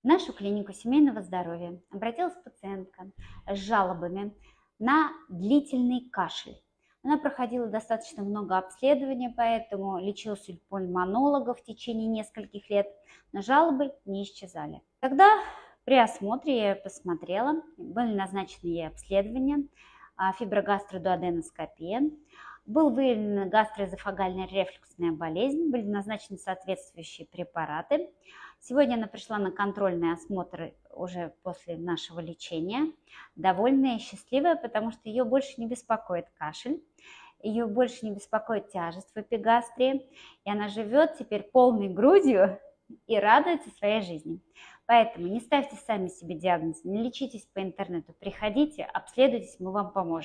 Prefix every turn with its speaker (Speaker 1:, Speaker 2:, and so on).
Speaker 1: В нашу клинику семейного здоровья обратилась пациентка с жалобами на длительный кашель. Она проходила достаточно много обследований, поэтому лечилась у пульмонолога в течение нескольких лет, но жалобы не исчезали. Тогда при осмотре я ее посмотрела, были назначены ей обследования, фиброгастродуоденоскопия, был выявлена гастроэзофагальная рефлюксная болезнь, были назначены соответствующие препараты. Сегодня она пришла на контрольный осмотр уже после нашего лечения, довольная и счастливая, потому что ее больше не беспокоит кашель, ее больше не беспокоит тяжесть в эпигастрии, и она живет теперь полной грудью и радуется своей жизни. Поэтому не ставьте сами себе диагноз, не лечитесь по интернету, приходите, обследуйтесь, мы вам поможем.